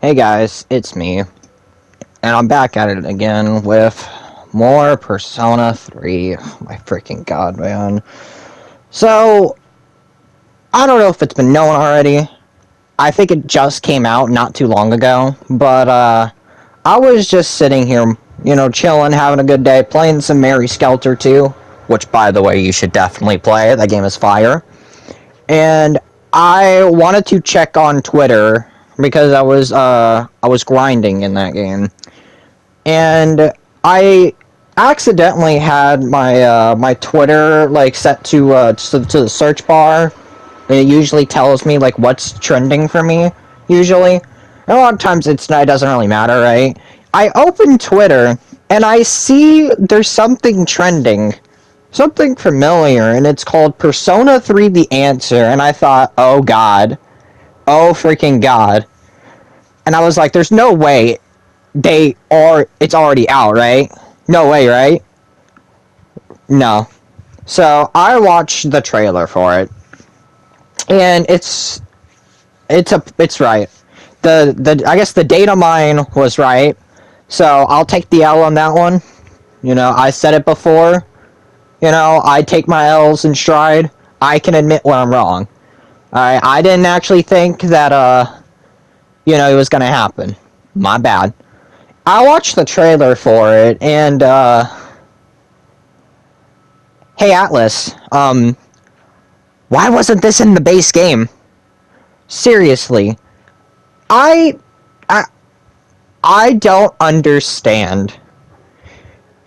Hey guys, it's me, and I'm back at it again with more Persona 3. My freaking god, man. So, I don't know if it's been known already. I think it just came out not too long ago, but, I was just sitting here, chilling, having a good day, playing some Mary Skelter 2, which, by the way, you should definitely play. That game is fire. And I wanted to check on Twitter because I was grinding in that game. And I accidentally had my Twitter like set to the search bar. And it usually tells me like what's trending for me. Usually, and a lot of times it doesn't really matter, right? I open Twitter and I see there's something trending, something familiar, and it's called Persona 3: The Answer. And I thought, oh god, oh freaking god. And I was like, there's no way it's already out, right? No way, right? No. So I watched the trailer for it, and it's right. The I guess the data mine was right, so I'll take the L on that one. I said it before. I take my L's in stride. I can admit when I'm wrong. I didn't actually think that it was gonna happen. My bad. I watched the trailer for it, and hey Atlas, why wasn't this in the base game? Seriously, I, I, I don't understand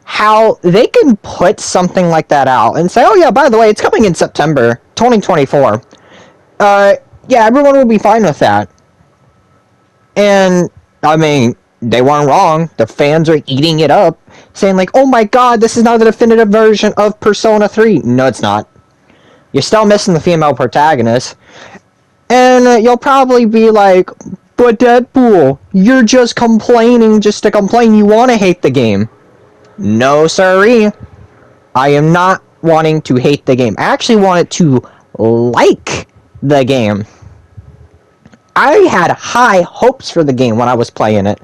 how they can put something like that out and say, oh yeah, by the way, it's coming in September 2024. Yeah, everyone will be fine with that. And, I mean, they weren't wrong. The fans are eating it up, saying like, oh my god, this is now the definitive version of Persona 3. No, it's not. You're still missing the female protagonist. And you'll probably be like, but Deadpool, you're just complaining just to complain. You want to hate the game. No, sirree. I am not wanting to hate the game. I actually wanted to like the game. I had high hopes for the game when I was playing it.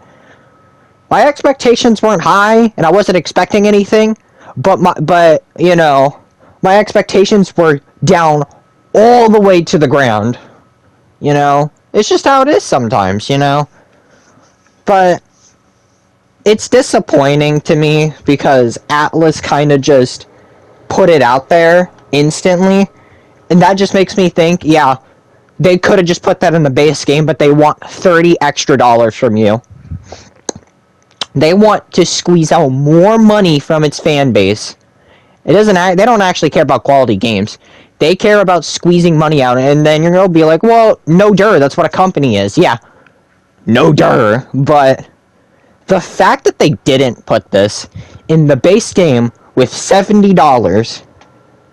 My expectations weren't high, and I wasn't expecting anything, but my expectations were down all the way to the ground. It's just how it is sometimes, But it's disappointing to me because Atlas kind of just put it out there instantly, and that just makes me think, yeah, they could have just put that in the base game, but they want $30 extra from you. They want to squeeze out more money from its fan base. They don't actually care about quality games. They care about squeezing money out, and then you're gonna be like, well, no duh, that's what a company is. Yeah, no duh, but the fact that they didn't put this in the base game with $70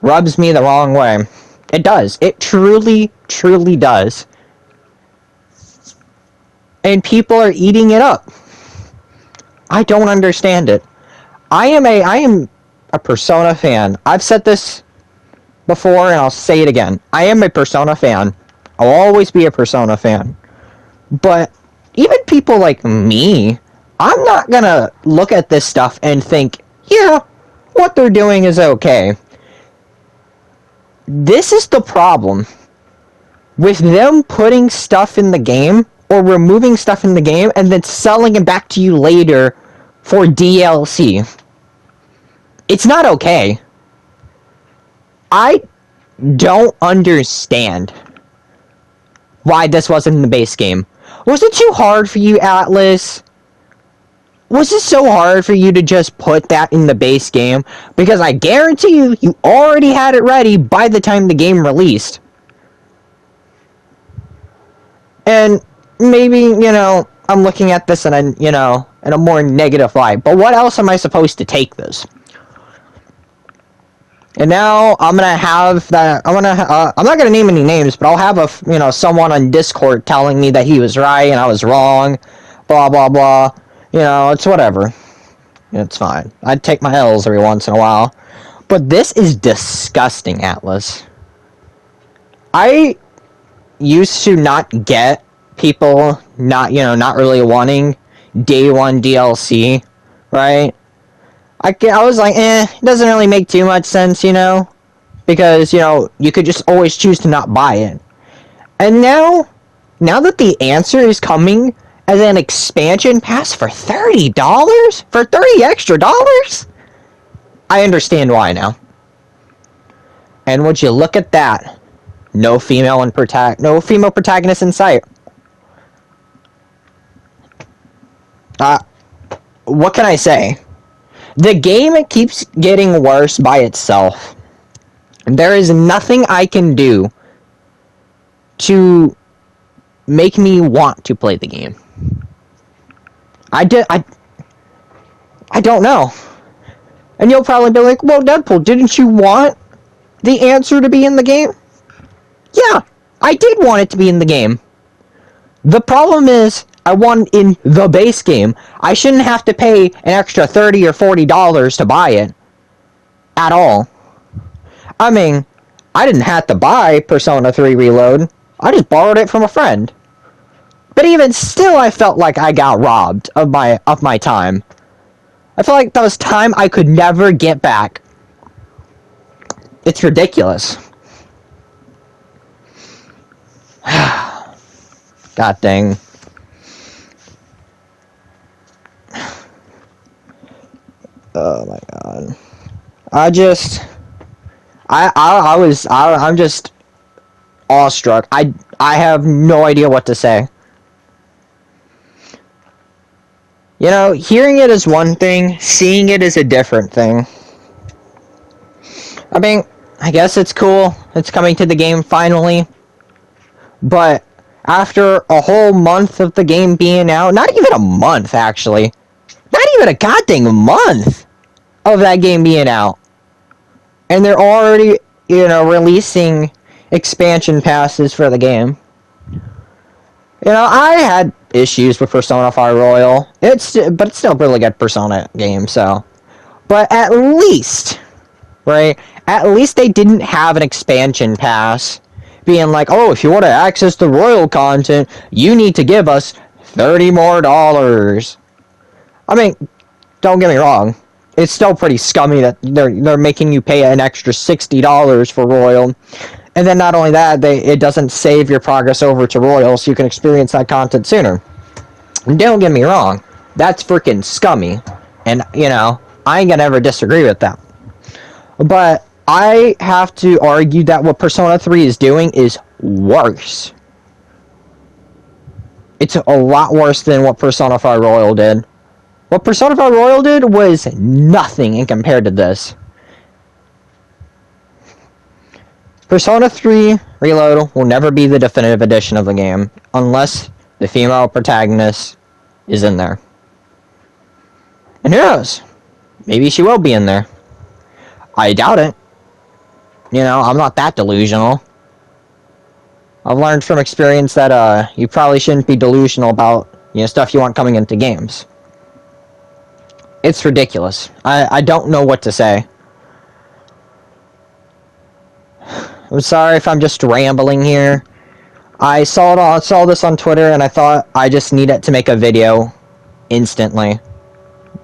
rubs me the wrong way. It does. It truly, truly does. And people are eating it up. I don't understand it. I am a Persona fan. I've said this before and I'll say it again. I am a Persona fan. I'll always be a Persona fan. But even people like me, I'm not gonna look at this stuff and think, yeah, what they're doing is okay. This is the problem. With them putting stuff in the game, or removing stuff in the game, and then selling it back to you later for DLC. It's not okay. I don't understand why this wasn't in the base game. Was it too hard for you, Atlas? Was it so hard for you to just put that in the base game? Because I guarantee you already had it ready by the time the game released. And maybe, I'm looking at this in a more negative light. But what else am I supposed to take this? And now I'm gonna have that. I'm not gonna name any names, but I'll have someone on Discord telling me that he was right and I was wrong. Blah blah blah. It's whatever. It's fine. I'd take my L's every once in a while. But this is disgusting, Atlas. I used to not get people not really wanting day one DLC, right? I was like, it doesn't really make too much sense, because, you could just always choose to not buy it. And now that the answer is coming as an expansion pass for $30? For 30 extra dollars? I understand why now. And would you look at that? No female protagonist in sight. What can I say? The game keeps getting worse by itself. There is nothing I can do to make me want to play the game. I don't know. And you'll probably be like, well, Deadpool, didn't you want the answer to be in the game? Yeah, I did want it to be in the game. The problem is, I want it in the base game. I shouldn't have to pay an extra $30 or $40 to buy it. At all. I mean, I didn't have to buy Persona 3 Reload. I just borrowed it from a friend. But even still, I felt like I got robbed of my time. I feel like that was time I could never get back. It's ridiculous. God dang. Oh my god. I'm just awestruck. I have no idea what to say. Hearing it is one thing, seeing it is a different thing. I mean, I guess it's cool. It's coming to the game finally. But after a whole month of the game being out, not even a month actually. Not even a goddamn month of that game being out. And they're already, releasing expansion passes for the game. I had issues with Persona 5 Royal. But it's still a really good Persona game, so. But at least, right? At least they didn't have an expansion pass being like, oh, if you want to access the Royal content, you need to give us $30 more. I mean, don't get me wrong. It's still pretty scummy that they're making you pay an extra $60 for Royal. And then not only that, it doesn't save your progress over to Royal so you can experience that content sooner. Don't get me wrong. That's freaking scummy. And, I ain't gonna ever disagree with that. But I have to argue that what Persona 3 is doing is worse. It's a lot worse than what Persona 5 Royal did. What Persona 5 Royal did was nothing in compared to this. Persona 3 Reload will never be the definitive edition of the game unless the female protagonist is in there. And who knows? Maybe she will be in there. I doubt it. I'm not that delusional. I've learned from experience that you probably shouldn't be delusional about stuff you want coming into games. It's ridiculous. I don't know what to say. I'm sorry if I'm just rambling here. I saw this on Twitter and I thought I just needed to make a video instantly.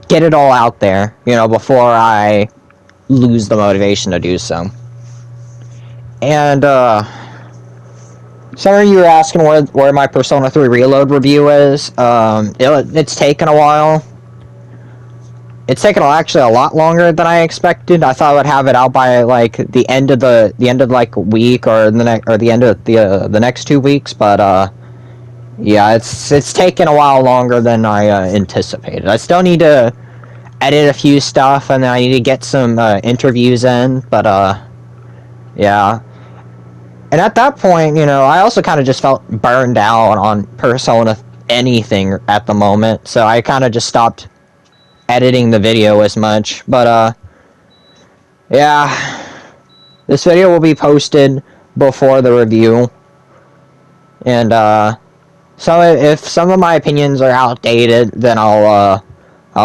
Get it all out there, before I lose the motivation to do so. And some of you are asking where my Persona 3 Reload review is. It's taken a while. It's taken actually a lot longer than I expected. I thought I would have it out by like the end of week or the end of the next 2 weeks, but yeah, it's taken a while longer than I anticipated. I still need to edit a few stuff, and then I need to get some interviews in, but yeah. And at that point, I also kind of just felt burned out on Persona anything at the moment, so I kind of just stopped editing the video as much. But yeah, this video will be posted before the review, and so if some of my opinions are outdated, then I'll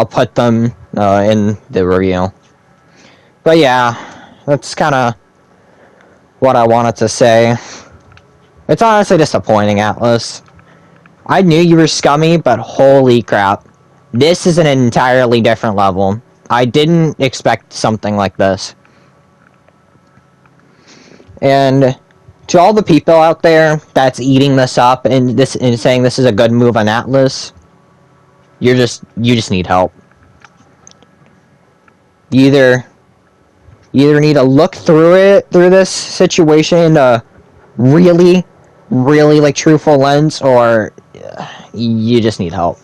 put them in the review. But yeah, that's kind of what I wanted to say. It's honestly disappointing, Atlas. I knew you were scummy, but holy crap. This is an entirely different level. I didn't expect something like this. And to all the people out there that's eating this up and saying this is a good move on Atlas, you just need help. You either need to look through this situation in a really like truthful lens, or you just need help.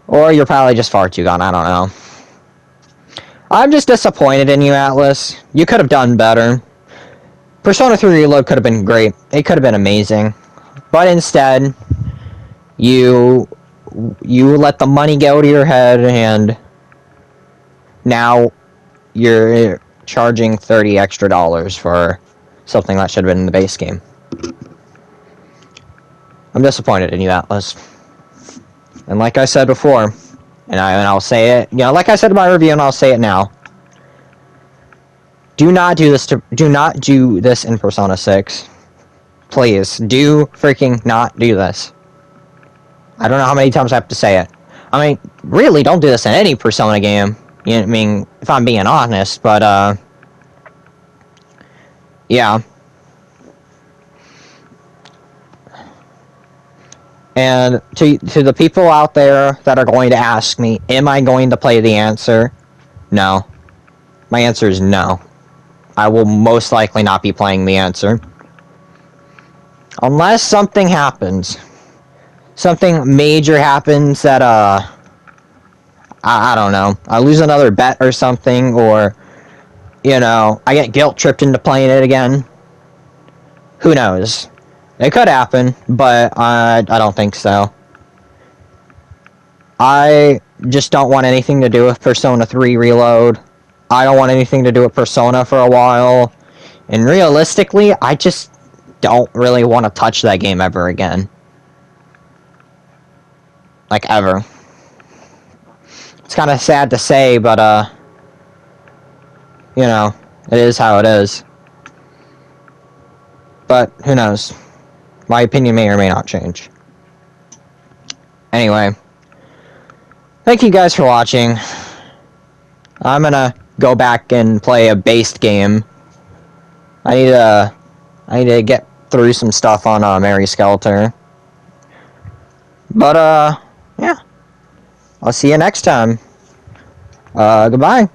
Or you're probably just far too gone, I don't know. I'm just disappointed in you, Atlas. You could have done better. Persona 3 Reload could have been great. It could have been amazing. But instead, you let the money go to your head, and now you're charging $30 extra for something that should have been in the base game. I'm disappointed in you, Atlas. And like I said before, and I'll say it, like I said in my review, and I'll say it now. Do not do this in Persona 6. Please, do freaking not do this. I don't know how many times I have to say it. I mean, really, don't do this in any Persona game. You know, I mean, if I'm being honest, but, yeah. And to the people out there that are going to ask me, am I going to play the answer? No. My answer is no. I will most likely not be playing the answer. Unless something happens. Something major happens that, I don't know. I lose another bet or something, or, I get guilt-tripped into playing it again. Who knows? It could happen, but I don't think so. I just don't want anything to do with Persona 3 Reload. I don't want anything to do with Persona for a while. And realistically, I just don't really want to touch that game ever again. Like, ever. It's kind of sad to say, but, it is how it is. But, who knows? My opinion may or may not change. Anyway. Thank you guys for watching. I'm gonna go back and play a based game. I need to get through some stuff on Mary Skelter. But yeah. I'll see you next time. Goodbye.